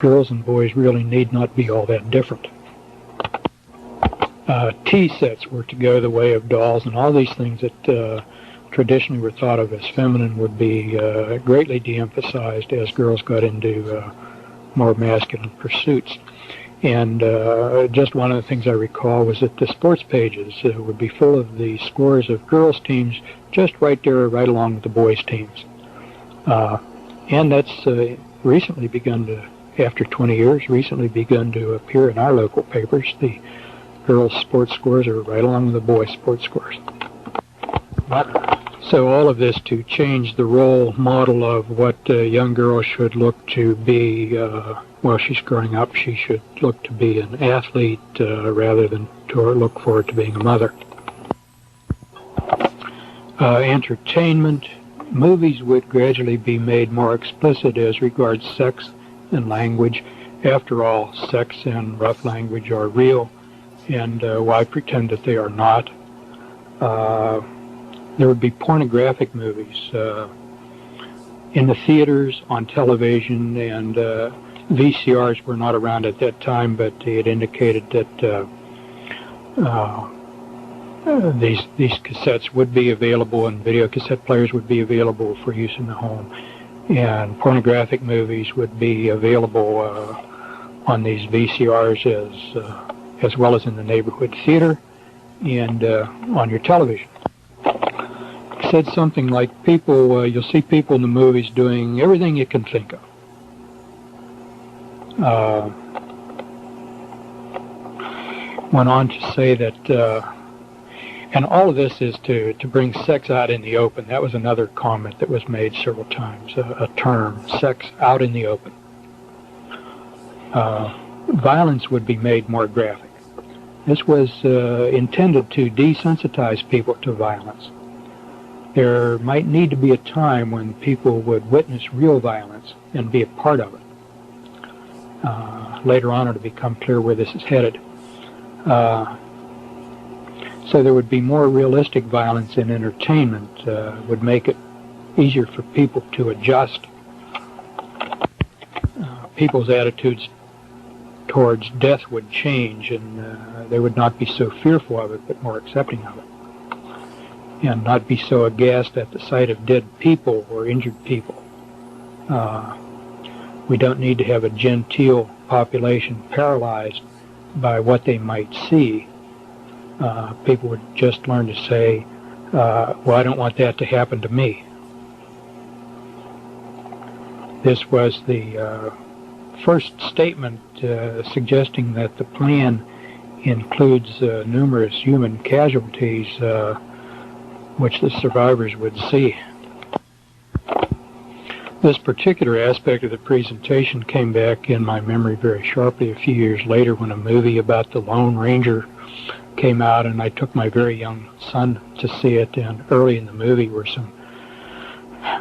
girls and boys really need not be all that different. Tea sets were to go the way of dolls, and all these things that traditionally were thought of as feminine would be greatly de-emphasized as girls got into more masculine pursuits. And just one of the things I recall was that the sports pages would be full of the scores of girls' teams just right there, right along with the boys' teams. And that's recently begun to, after 20 years, recently begun to appear in our local papers. The girls' sports scores are right along with the boys' sports scores. So all of this to change the role model of what a young girl should look to be while she's growing up. She should look to be an athlete rather than to look forward to being a mother. Entertainment. Movies would gradually be made more explicit as regards sex and language. After all, sex and rough language are real, and why pretend that they are not? There would be pornographic movies in the theaters, on television, and VCRs were not around at that time, but it indicated that these cassettes would be available, and video cassette players would be available for use in the home, and pornographic movies would be available on these VCRs as well as in the neighborhood theater and on your television. It said something like, people, you'll see people in the movies doing everything you can think of. Went on to say that and all of this is to bring sex out in the open. That was another comment that was made several times, a term, sex out in the open. Violence would be made more graphic. This was intended to desensitize people to violence. There might need to be a time when people would witness real violence and be a part of it. Later on it'll become clear where this is headed. So there would be more realistic violence in entertainment, would make it easier for people to adjust. People's attitudes towards death would change, and they would not be so fearful of it, but more accepting of it. And not be so aghast at the sight of dead people or injured people. We don't need to have a genteel population paralyzed by what they might see. People would just learn to say, well, I don't want that to happen to me. This was the first statement suggesting that the plan includes numerous human casualties which the survivors would see. This particular aspect of the presentation came back in my memory very sharply a few years later when a movie about the Lone Ranger came out, and I took my very young son to see it, and early in the movie were some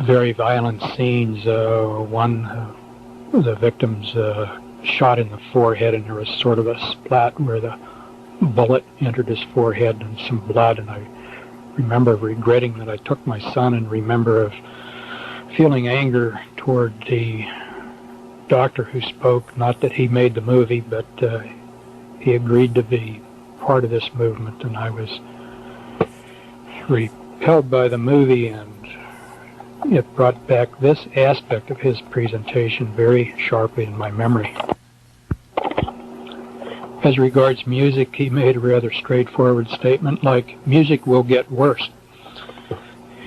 very violent scenes. One of the victims shot in the forehead, and there was sort of a splat where the bullet entered his forehead and some blood, and I remember regretting that I took my son, and remember of feeling anger toward the doctor who spoke. Not that he made the movie, but he agreed to be part of this movement, and I was repelled by the movie, and it brought back this aspect of his presentation very sharply in my memory. As regards music, he made a rather straightforward statement like, music will get worse.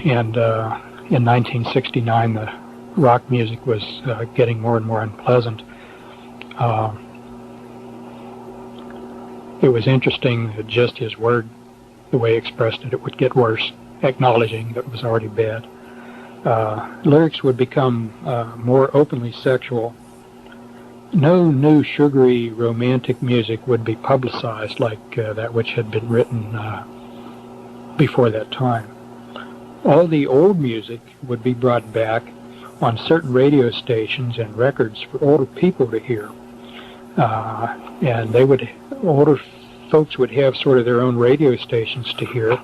And in 1969, the rock music was getting more and more unpleasant. It was interesting that just his word, the way he expressed it, it would get worse, acknowledging that it was already bad. Lyrics would become more openly sexual. No new sugary romantic music would be publicized like that which had been written before that time. All the old music would be brought back on certain radio stations and records for older people to hear. And older folks would have sort of their own radio stations to hear.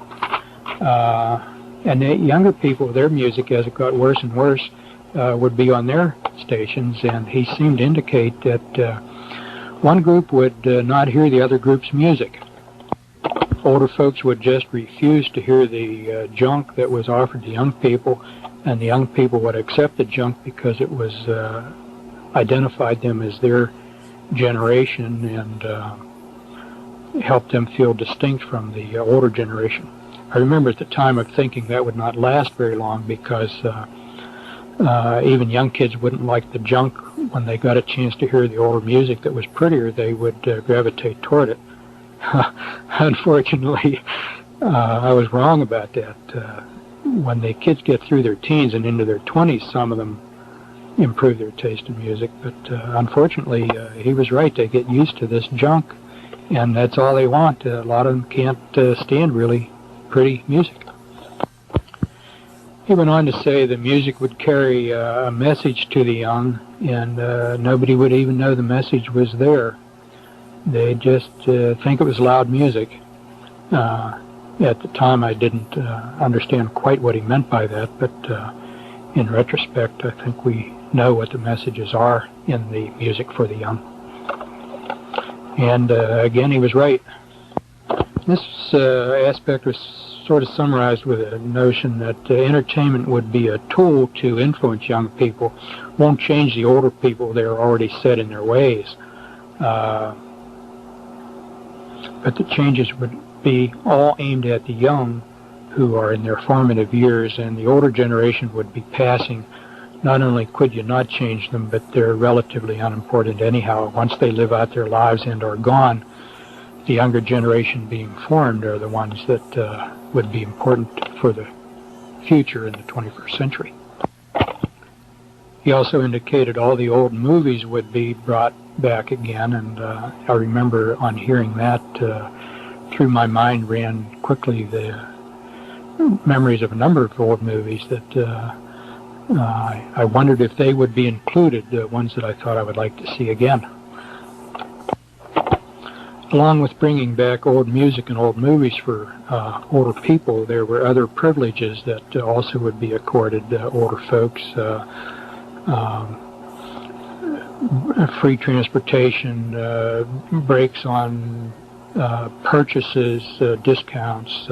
And the younger people, their music, as it got worse and worse, would be on their stations, and he seemed to indicate that one group would not hear the other group's music. Older folks would just refuse to hear the junk that was offered to young people, and the young people would accept the junk because it was identified them as their generation and helped them feel distinct from the older generation. I remember at the time of thinking that would not last very long because even young kids wouldn't like the junk. When they got a chance to hear the older music that was prettier, they would gravitate toward it. Unfortunately, I was wrong about that. When the kids get through their teens and into their 20s, some of them improve their taste in music, but unfortunately, he was right. They get used to this junk, and that's all they want. A lot of them can't stand really pretty music. He went on to say the music would carry a message to the young, and nobody would even know the message was there. They just think it was loud music. At the time, I didn't understand quite what he meant by that, but in retrospect, I think we know what the messages are in the music for the young. And again, he was right. This aspect was sort of summarized with a notion that entertainment would be a tool to influence young people, won't change the older people. They're already set in their ways. But the changes would be all aimed at the young who are in their formative years, and the older generation would be passing. Not only could you not change them, but they're relatively unimportant anyhow. Once they live out their lives and are gone, the younger generation being formed are the ones that would be important for the future in the 21st century. He also indicated all the old movies would be brought back again, and I remember on hearing that, through my mind ran quickly the memories of a number of old movies that I wondered if they would be included, the ones that I thought I would like to see again. Along with bringing back old music and old movies for older people, there were other privileges that also would be accorded older folks. Free transportation, breaks on purchases, discounts,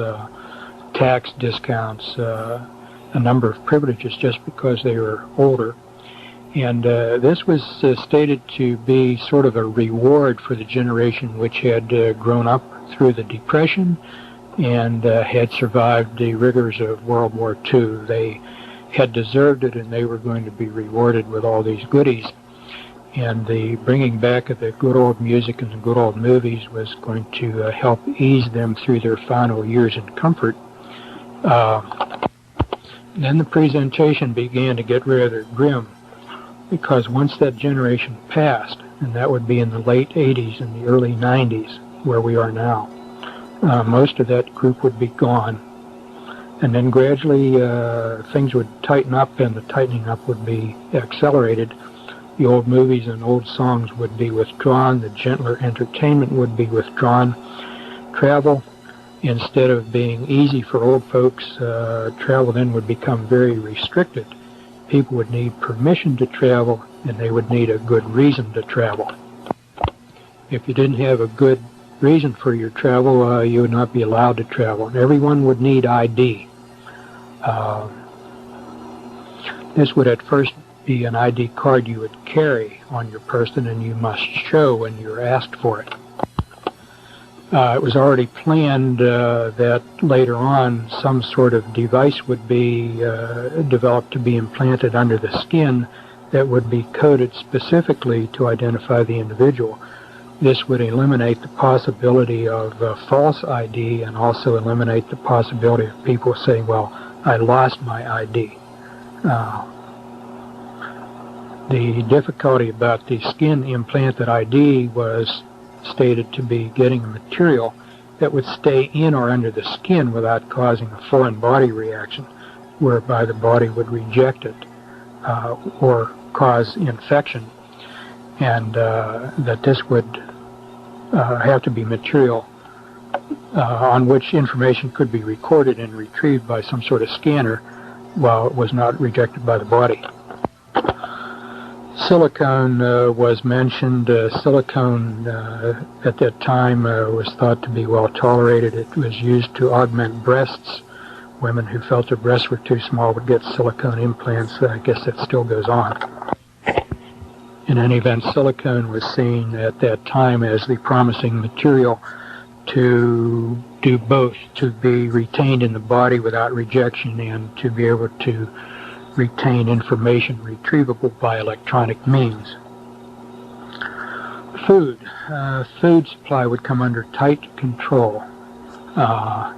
tax discounts, a number of privileges just because they were older. And this was stated to be sort of a reward for the generation which had grown up through the Depression and had survived the rigors of World War II. They had deserved it, and they were going to be rewarded with all these goodies. And the bringing back of the good old music and the good old movies was going to help ease them through their final years in comfort. Then the presentation began to get rather grim, because once that generation passed, and that would be in the late 80s and the early 90s, where we are now, most of that group would be gone. And then gradually things would tighten up, and the tightening up would be accelerated. The old movies and old songs would be withdrawn. The gentler entertainment would be withdrawn. Travel, instead of being easy for old folks, travel then would become very restricted. People would need permission to travel, and they would need a good reason to travel. If you didn't have a good reason for your travel, you would not be allowed to travel. And everyone would need ID. This would at first be an ID card you would carry on your person, and you must show when you're asked for it. It was already planned that later on some sort of device would be developed to be implanted under the skin that would be coded specifically to identify the individual. This would eliminate the possibility of false ID, and also eliminate the possibility of people saying, well, I lost my ID. The difficulty about the skin implanted ID was stated to be getting a material that would stay in or under the skin without causing a foreign body reaction, whereby the body would reject it or cause infection, and that this would have to be material on which information could be recorded and retrieved by some sort of scanner while it was not rejected by the body. Silicone was mentioned. Silicone at that time was thought to be well tolerated. It was used to augment breasts. Women who felt their breasts were too small would get silicone implants. I guess that still goes on. In any event, silicone was seen at that time as the promising material to do both, to be retained in the body without rejection and to be able to retain information retrievable by electronic means. Food. Food supply would come under tight control.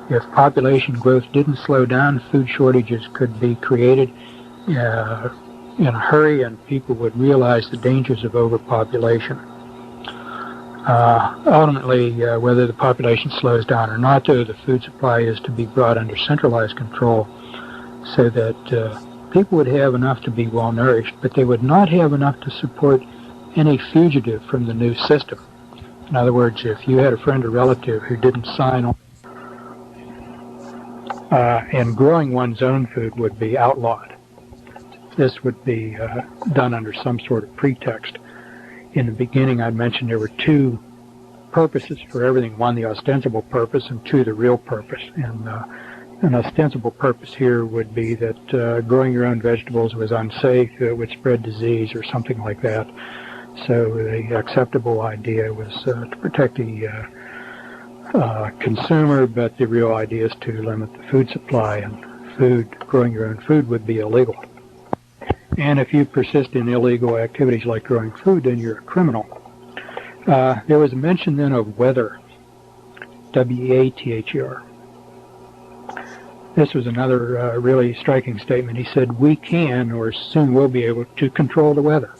If population growth didn't slow down, food shortages could be created in a hurry, and people would realize the dangers of overpopulation. Ultimately, whether the population slows down or not, though, the food supply is to be brought under centralized control so that people would have enough to be well nourished, but they would not have enough to support any fugitive from the new system. In other words, if you had a friend or relative who didn't sign on, and growing one's own food would be outlawed. This would be done under some sort of pretext. In the beginning, I mentioned there were two purposes for everything. One, the ostensible purpose, and two, the real purpose. And an ostensible purpose here would be that growing your own vegetables was unsafe, it would spread disease or something like that. So the acceptable idea was to protect the consumer, but the real idea is to limit the food supply, and growing your own food would be illegal. And if you persist in illegal activities like growing food, then you're a criminal. There was a mention then of weather, W-A-T-H-E-R. This was another really striking statement. He said, we can, or soon will be able to control the weather.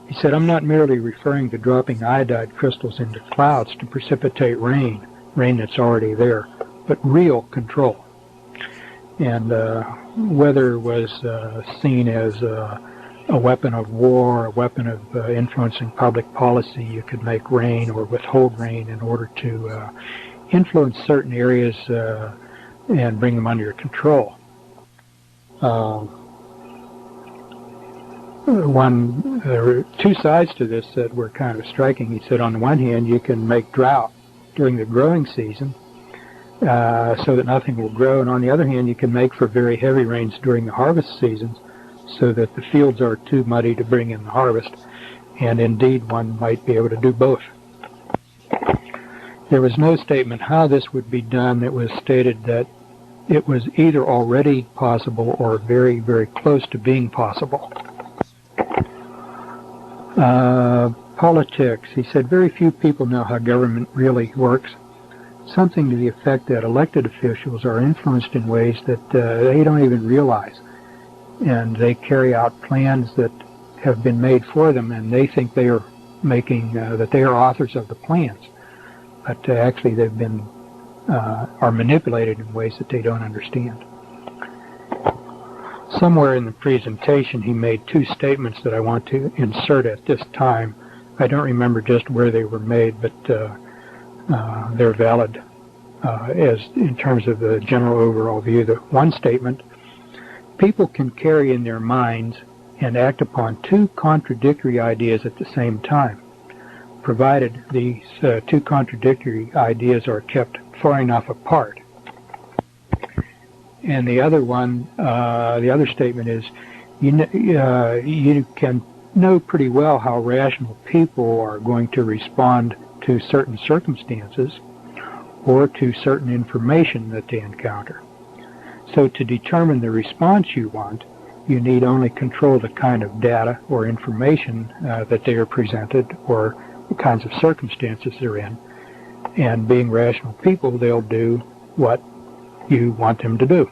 He said, I'm not merely referring to dropping iodide crystals into clouds to precipitate rain that's already there, but real control. And weather was seen as a weapon of war, a weapon of influencing public policy. You could make rain or withhold rain in order to influence certain areas and bring them under your control. There were two sides to this that were kind of striking. He said, on the one hand, you can make drought during the growing season so that nothing will grow, and on the other hand, you can make for very heavy rains during the harvest seasons so that the fields are too muddy to bring in the harvest, and indeed one might be able to do both. There was no statement how this would be done. It was stated that it was either already possible or very, very close to being possible. Politics. He said, very few people know how government really works. Something to the effect that elected officials are influenced in ways that they don't even realize. And they carry out plans that have been made for them, and they think they are that they are authors of the plans. But actually they've been, are manipulated in ways that they don't understand. Somewhere in the presentation, he made two statements that I want to insert at this time. I don't remember just where they were made, but they're valid as in terms of the general overall view. The one statement, people can carry in their minds and act upon two contradictory ideas at the same time, provided these two contradictory ideas are kept far enough apart. And the other one, the other statement is, you can know pretty well how rational people are going to respond to certain circumstances or to certain information that they encounter. So to determine the response you want, you need only control the kind of data or information that they are presented or the kinds of circumstances they're in. And being rational people, they'll do what you want them to do.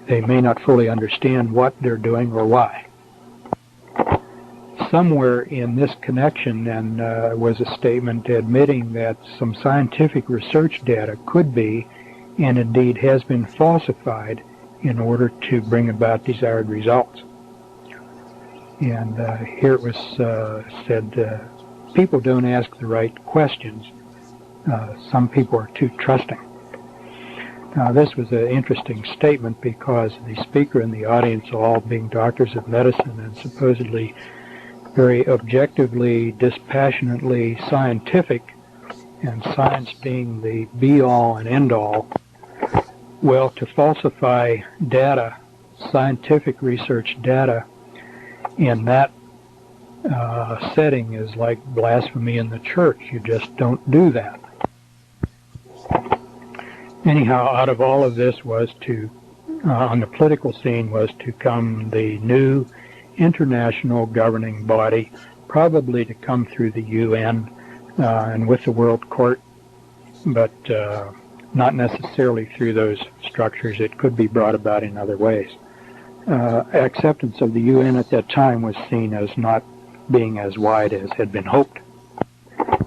They may not fully understand what they're doing or why. Somewhere in this connection then was a statement admitting that some scientific research data could be, and indeed has been, falsified in order to bring about desired results. And here it was said, people don't ask the right questions. Some people are too trusting. This was an interesting statement because the speaker and the audience, all being doctors of medicine and supposedly very objectively, dispassionately scientific, and science being the be-all and end-all, well, to falsify data, scientific research data, in that setting is like blasphemy in the church. You just don't do that. Anyhow, out of all of this was to, on the political scene, was to come the new international governing body, probably to come through the UN and with the World Court, but not necessarily through those structures. It could be brought about in other ways. Acceptance of the UN at that time was seen as not being as wide as had been hoped.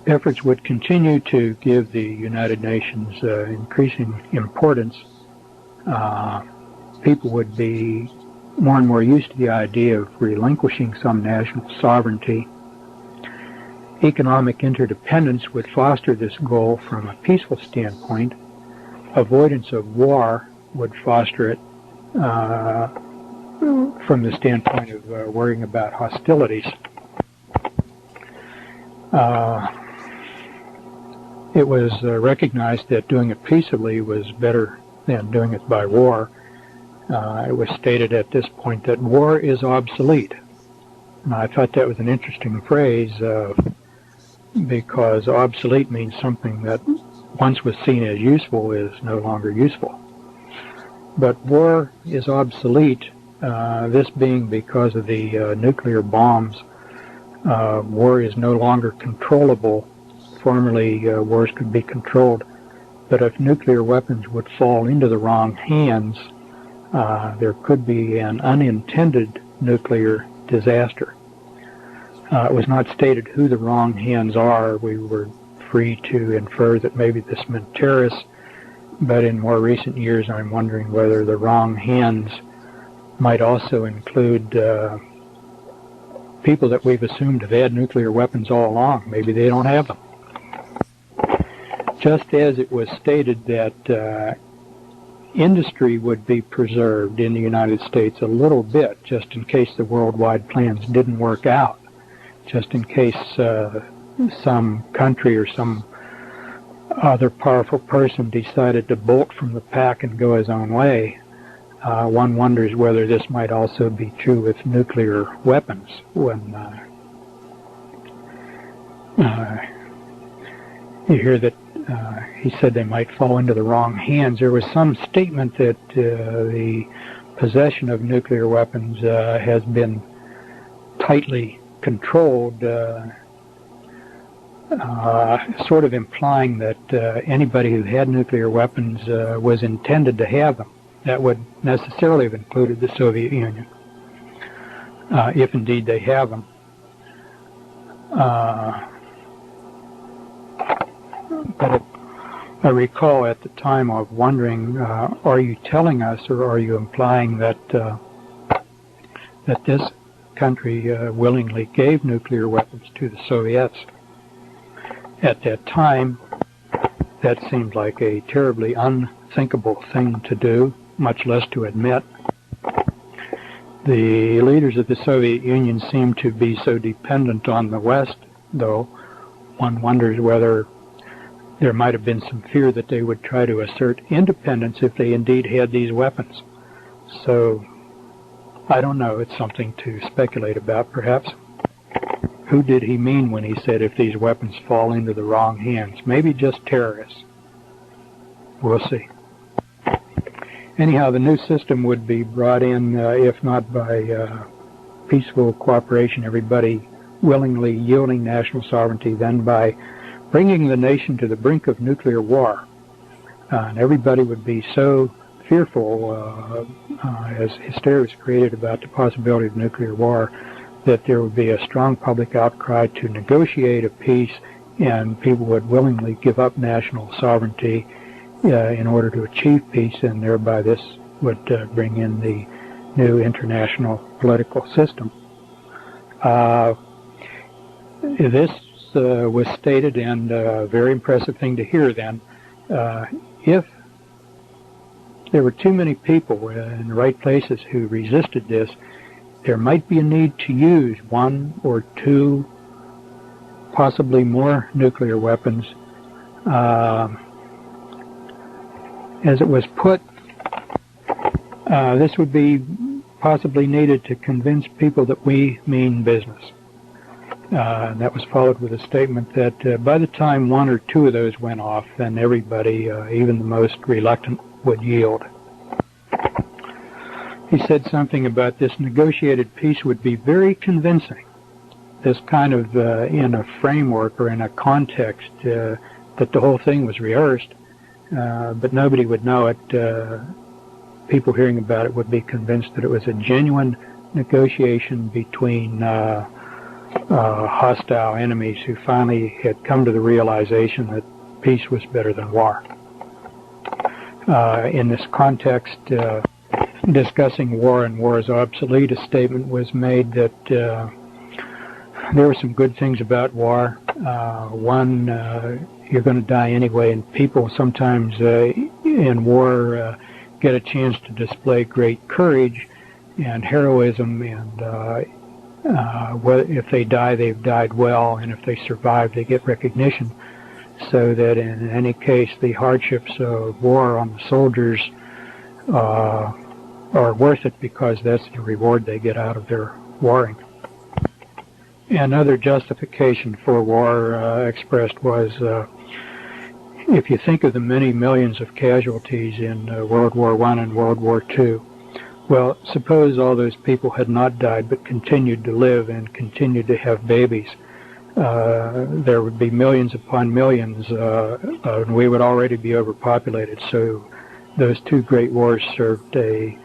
Efforts would continue to give the United Nations increasing importance. People would be more and more used to the idea of relinquishing some national sovereignty. Economic interdependence would foster this goal from a peaceful standpoint. Avoidance of war would foster it from the standpoint of worrying about hostilities. It was recognized that doing it peaceably was better than doing it by war. It was stated at this point that war is obsolete. And I thought that was an interesting phrase because obsolete means something that once was seen as useful is no longer useful. But war is obsolete, this being because of the nuclear bombs. War is no longer controllable. Formerly, wars could be controlled, but if nuclear weapons would fall into the wrong hands, there could be an unintended nuclear disaster. It was not stated who the wrong hands are. We were free to infer that maybe this meant terrorists, but in more recent years I'm wondering whether the wrong hands might also include people that we've assumed have had nuclear weapons all along. Maybe they don't have them. Just as it was stated that industry would be preserved in the United States a little bit, just in case the worldwide plans didn't work out, just in case some country or some other powerful person decided to bolt from the pack and go his own way. One wonders whether this might also be true with nuclear weapons. When you hear that he said they might fall into the wrong hands, there was some statement that the possession of nuclear weapons has been tightly controlled, sort of implying that anybody who had nuclear weapons was intended to have them. That would necessarily have included the Soviet Union, if indeed they have them. But I recall at the time of wondering, are you telling us or are you implying that that this country willingly gave nuclear weapons to the Soviets? At that time, that seemed like a terribly unthinkable thing to do, much less to admit. The leaders of the Soviet Union seemed to be so dependent on the West, though one wonders whether there might have been some fear that they would try to assert independence if they indeed had these weapons. So, I don't know. It's something to speculate about, perhaps. Who did he mean when he said if these weapons fall into the wrong hands? Maybe just terrorists. We'll see. Anyhow, the new system would be brought in, if not by peaceful cooperation, everybody willingly yielding national sovereignty, then by bringing the nation to the brink of nuclear war. And everybody would be so fearful as hysteria was created about the possibility of nuclear war that there would be a strong public outcry to negotiate a peace, and people would willingly give up national sovereignty in order to achieve peace, and thereby this would bring in the new international political system. This was stated, and a very impressive thing to hear then, if there were too many people in the right places who resisted this, there might be a need to use one or two, possibly more nuclear weapons. As it was put, this would be possibly needed to convince people that we mean business. And that was followed with a statement that by the time one or two of those went off, then everybody, even the most reluctant, would yield. He said something about this negotiated peace would be very convincing, this kind of in a framework or in a context that the whole thing was rehearsed, but nobody would know it. People hearing about it would be convinced that it was a genuine negotiation between hostile enemies who finally had come to the realization that peace was better than war. In this context, discussing war and war is obsolete, a statement was made that there were some good things about war. One, you're going to die anyway, and people sometimes in war get a chance to display great courage and heroism, and if they die, they've died well, and if they survive, they get recognition. So that in any case, the hardships of war on the soldiers are worth it because that's the reward they get out of their warring. Another justification for war expressed was, if you think of the many millions of casualties in World War I and World War II, well, suppose all those people had not died but continued to live and continued to have babies. There would be millions upon millions, and we would already be overpopulated. So those two great wars served a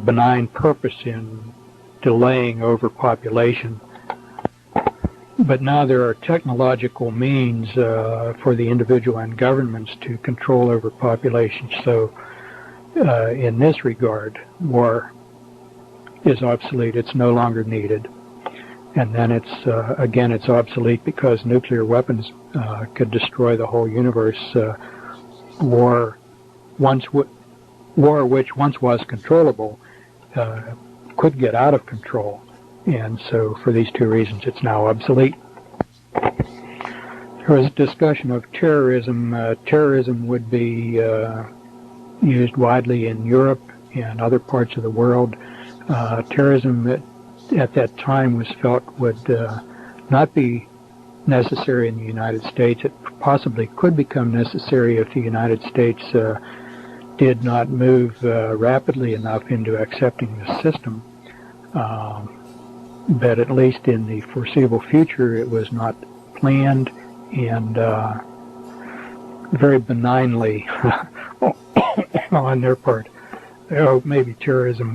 benign purpose in delaying overpopulation. But now there are technological means for the individual and governments to control overpopulation. So in this regard, war is obsolete. It's no longer needed. And then it's, again, it's obsolete because nuclear weapons could destroy the whole universe. War which once was controllable could get out of control. And so for these two reasons, it's now obsolete. There was a discussion of terrorism. Terrorism would be used widely in Europe and other parts of the world. Terrorism at that time was felt would not be necessary in the United States. It possibly could become necessary if the United States did not move rapidly enough into accepting the system. But at least in the foreseeable future, it was not planned, and very benignly on their part. Maybe terrorism